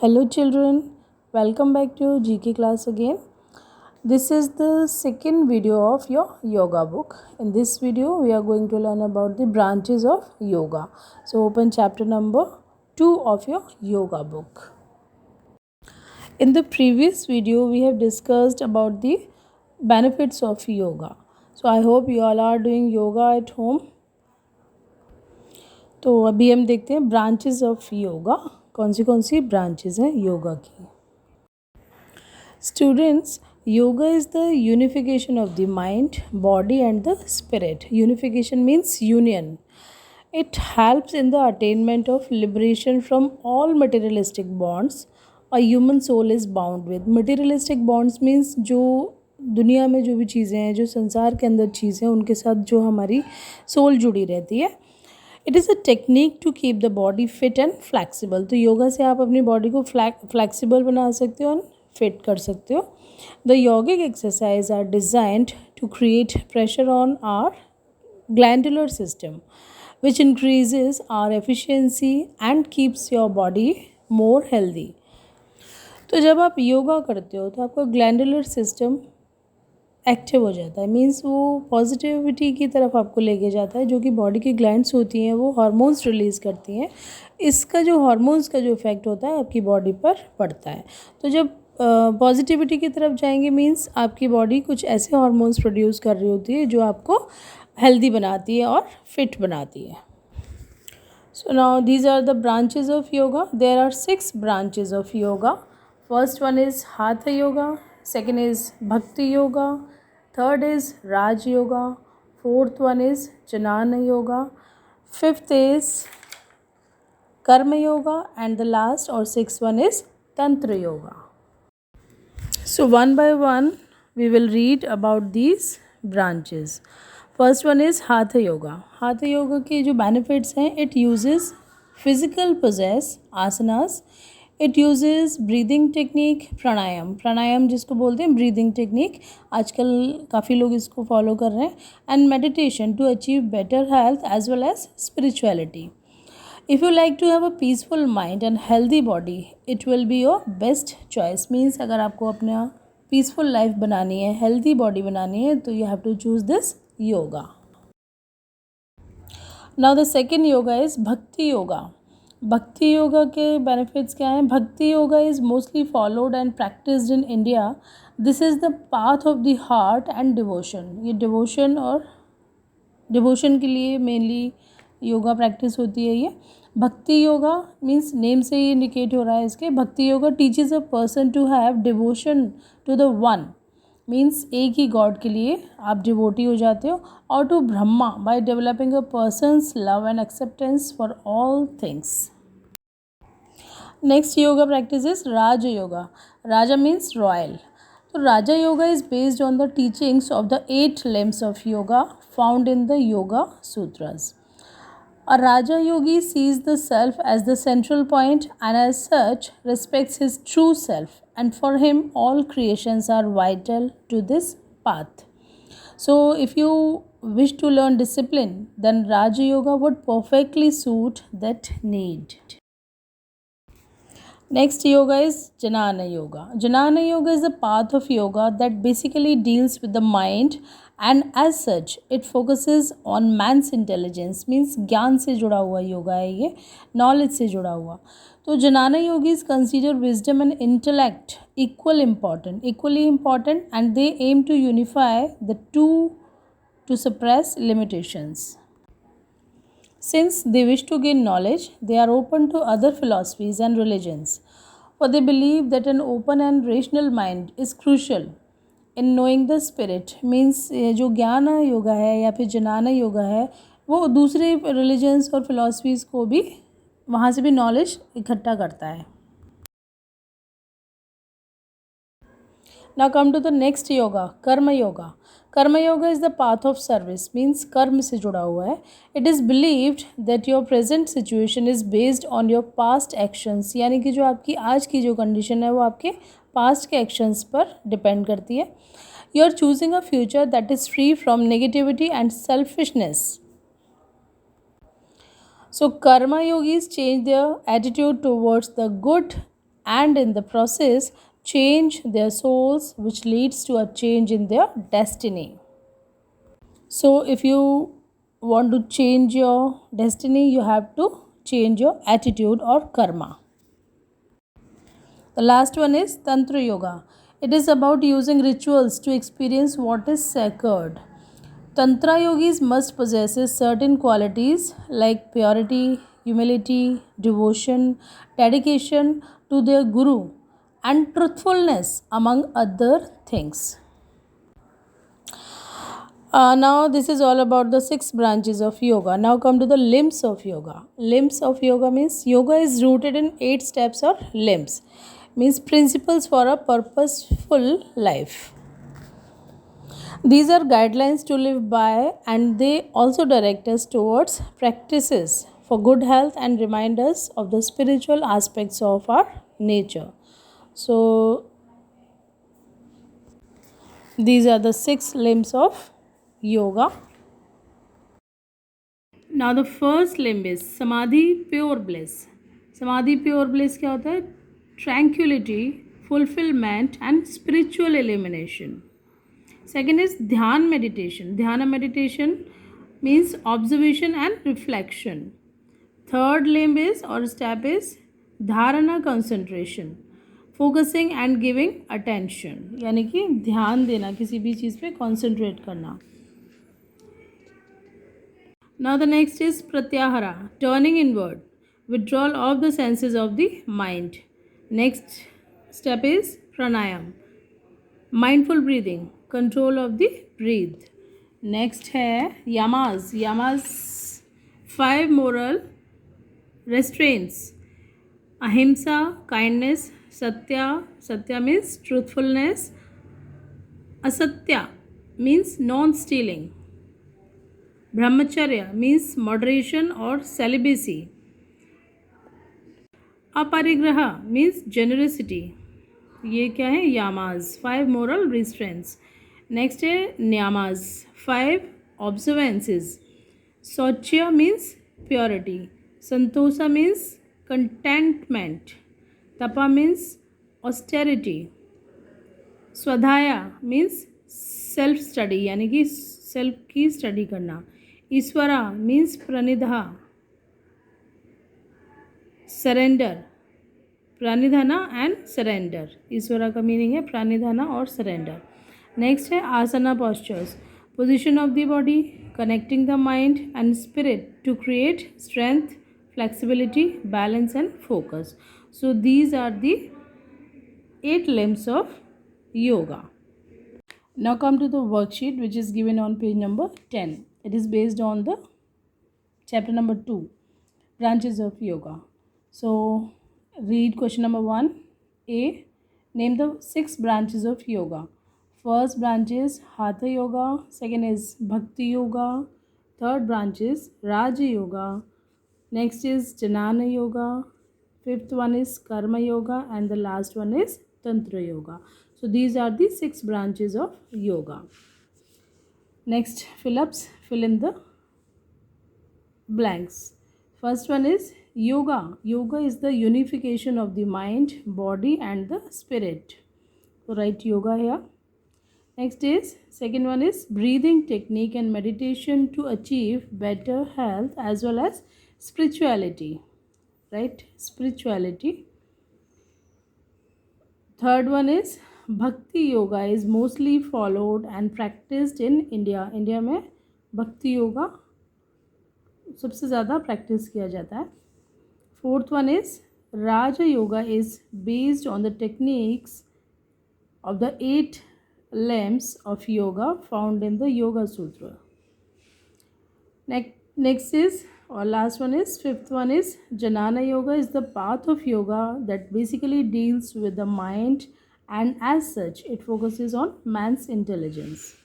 Hello children, welcome back to GK class again. This is the second video of your yoga book. In this video we are going to learn about the branches of yoga. So open chapter number 2 of your yoga book. In the previous video we have discussed about the benefits of yoga. So I hope you all are doing yoga at home. तो अभी हम देखते हैं branches of yoga. कौन सी branches हैं योगा की. Students, yoga is the unification of the mind, body and the spirit. Unification means union. It helps in the attainment of liberation from all materialistic bonds a human soul is bound with. Materialistic bonds means जो दुनिया में जो भी चीज़ें हैं, जो संसार के अंदर चीज़ें हैं, उनके साथ जो हमारी सोल जुड़ी रहती है. It is a technique to keep the body fit and flexible. तो योगा से आप अपनी बॉडी को फ्लैक्सीबल बना सकते हो और फिट कर सकते हो. The yogic exercise are designed to create pressure on our glandular system which increases our efficiency and keeps your body more healthy. तो जब आप योगा करते हो तो आपका ग्लैंडुलर सिस्टम एक्टिव हो जाता है. मीन्स वो पॉजिटिविटी की तरफ आपको लेके जाता है. जो कि बॉडी की ग्लैंड्स होती हैं वो हार्मोन्स रिलीज़ करती हैं. इसका जो हार्मोन्स का जो इफ़ेक्ट होता है आपकी बॉडी पर पड़ता है. तो जब पॉजिटिविटी की तरफ जाएंगे मीन्स आपकी बॉडी कुछ ऐसे हार्मोन्स प्रोड्यूस कर रही होती है जो आपको हेल्दी बनाती है और फिट बनाती है. So now these are the branches of yoga. There are 6 branches of yoga. First one is hatha yoga, second is bhakti yoga, third is Raj Yoga, fourth one is Jnana Yoga, fifth is Karma Yoga, and the last or sixth one is Tantra Yoga. So one by one we will read about these branches. First one is Hatha Yoga. Hatha Yoga के जो benefits हैं, it uses physical poses, asanas. It uses breathing technique, pranayama जिसको बोलते हैं breathing technique. आजकल काफ़ी लोग इसको फॉलो कर रहे हैं. And meditation to achieve better health as well as spirituality. If you like to have a peaceful mind and healthy body it will be your best choice. Means अगर आपको अपना पीसफुल लाइफ बनानी है, healthy body बनानी है, तो you have to choose this yoga. Now the second yoga is bhakti yoga. Bhakti yoga के benefits क्या हैं. Bhakti yoga is mostly followed and practised in India. This is the path of the heart and devotion. ये devotion के लिए mainly yoga practice होती है. ये भक्ति योगा मीन्स नेम से ही इंडिकेट हो रहा है इसके. Bhakti yoga teaches a person to have devotion to the one. Means एक ही गॉड के लिए आप डिवोटी हो जाते हो. और to Brahma by developing a person's love and acceptance for all things. Next yoga practice is Raj yoga. Raja means royal. तो Raja yoga is based on the teachings of the 8 limbs of yoga found in the yoga sutras. A Raja Yogi sees the self as the central point and as such respects his true self, and for him all creations are vital to this path. So if you wish to learn discipline, then Raja Yoga would perfectly suit that need. Next yoga is Jnana Yoga. Jnana Yoga is a path of yoga that basically deals with the mind, and as such it focuses on man's intelligence. Means ज्ञान से जुड़ा हुआ योगा है ये, knowledge से जुड़ा हुआ. तो Jnana Yogis consider wisdom and intellect equally important, and they aim to unify the two to suppress limitations. Since they wish to gain knowledge, they are open to other philosophies and religions, for they believe that an open and rational mind is crucial in knowing the spirit. Means जो ज्ञान योगा है या फिर जनाना योगा है वो दूसरे religions और फिलॉसफीज़ को भी वहाँ से भी नॉलेज इकट्ठा करता है. Now come to the next yoga, Karma Yoga. Karma Yoga is the path of service. Means कर्म से जुड़ा हुआ है. It is believed that your present situation is based on your past actions. यानी कि जो आपकी आज की जो कंडीशन है वो आपके पास्ट के एक्शंस पर डिपेंड करती है. You are choosing a future that is free from negativity and selfishness. So karma yogis change their attitude towards the good and in the process change their souls, which leads to a change in their destiny. So, if you want to change your destiny, you have to change your attitude or karma. The last one is Tantra Yoga. It is about using rituals to experience what is sacred. Tantra yogis must possess certain qualities like purity, humility, devotion, dedication to their guru, and truthfulness, among other things. Now, this is all about the six branches of yoga. Now, come to the limbs of yoga. Limbs of yoga means yoga is rooted in 8 steps or limbs, means principles for a purposeful life. These are guidelines to live by, and they also direct us towards practices for good health and remind us of the spiritual aspects of our nature. So, these are the 6 limbs of yoga. Now, the first limb is Samadhi, pure bliss. Samadhi, pure bliss क्या होता है? Tranquility, fulfillment, and spiritual illumination. Second is Dhyan meditation. Dhyana meditation means observation and reflection. Third limb is or step is Dharana concentration. Focusing and giving attention. यानी कि ध्यान देना, किसी भी चीज़ पे concentrate करना. Now the next is Pratyahara, turning inward, withdrawal of the senses of the mind. Next step is Pranayam, mindful breathing, control of the breath. Next है Yamas. Yamas 5 moral restraints. Ahimsa, kindness. Satya, Satya means truthfulness. Asatya means non-stealing. Brahmacharya means moderation or celibacy. Aparigraha means generosity. ये क्या है? Yamas, 5 moral restraints. Next है Niyamas, 5 observances. Sauchya means purity. Santosa means contentment. Tapa means austerity. Swadhyaya means self study, यानी कि self की study करना. Ishvara means pranidha, surrender. Pranidhana and surrender. Ishvara का meaning है प्रणिधाना और सरेंडर. नेक्स्ट है asana postures, position of the body, connecting the mind and spirit to create strength, flexibility, balance and focus. So these are the 8 limbs of yoga. Now come to the worksheet which is given on page number 10. It is based on the chapter number 2, branches of yoga. So read question number 1. A. Name the 6 branches of yoga. First branch is Hatha Yoga. Second is Bhakti Yoga. Third branch is Raja Yoga. Next is Jnana Yoga. Fifth one is Karma Yoga. And the last one is Tantra Yoga. So these are the 6 branches of yoga. Next, fill in the blanks. First one is yoga. Yoga is the unification of the mind, body and the spirit. So write yoga here. Next is second one is breathing technique and meditation to achieve better health as well as spirituality. Right? Spirituality. Third one is Bhakti Yoga is mostly followed and practiced in India. India में भक्ति योगा सबसे ज़्यादा practice किया जाता है. Fourth one is Raja Yoga is based on the techniques of the 8 limbs of yoga found in the Yoga Sutra. Next is or last one is fifth one is Jnana Yoga is the path of yoga that basically deals with the mind, and as such it focuses on man's intelligence.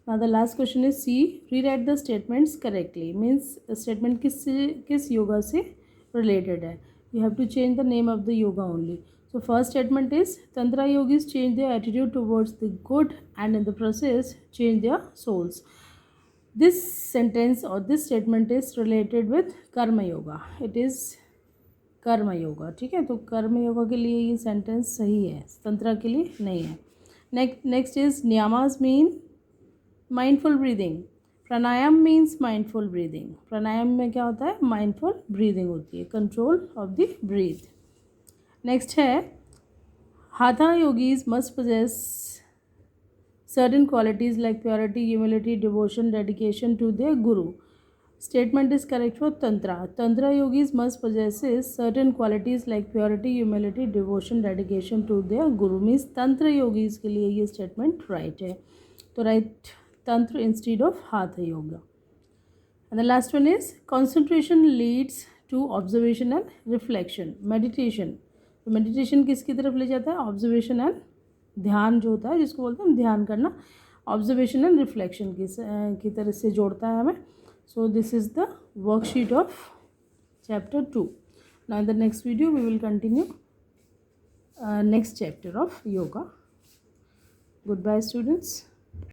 Now the last question is C. Rewrite the statements correctly. Means statement किस yoga से related है. You have to change the name of the yoga only. So first statement is Tantra yogis change their attitude towards the good and in the process change their souls. This sentence or this statement is related with Karma Yoga. It is कर्म योगा, ठीक है। तो कर्म योगा के लिए ये sentence सही है, तंत्रा के लिए नहीं है। Next is niyamas mean mindful breathing. Pranayama means mindful breathing. Pranayama में क्या होता है, माइंडफुल ब्रीदिंग होती है, control of the breath. Next है hatha yogis must possess certain qualities like purity, humility, devotion, dedication to their guru. Statement is correct for tantra. Tantra yogis must possess certain qualities like purity, humility, devotion, dedication to their guru. Means tantra yogis के लिए ये statement right है, तो right tantra instead of hatha yoga. And the last one is concentration leads to observation and reflection. Meditation, तो meditation किसकी तरफ ले जाता है, observation and ध्यान जो होता है, जिसको बोलते हैं ध्यान करना, ऑब्जर्वेशन एंड रिफ्लेक्शन की तरह से जोड़ता है हमें. So this is the worksheet of chapter 2. Now in the next video we will continue next chapter of yoga. Good bye students.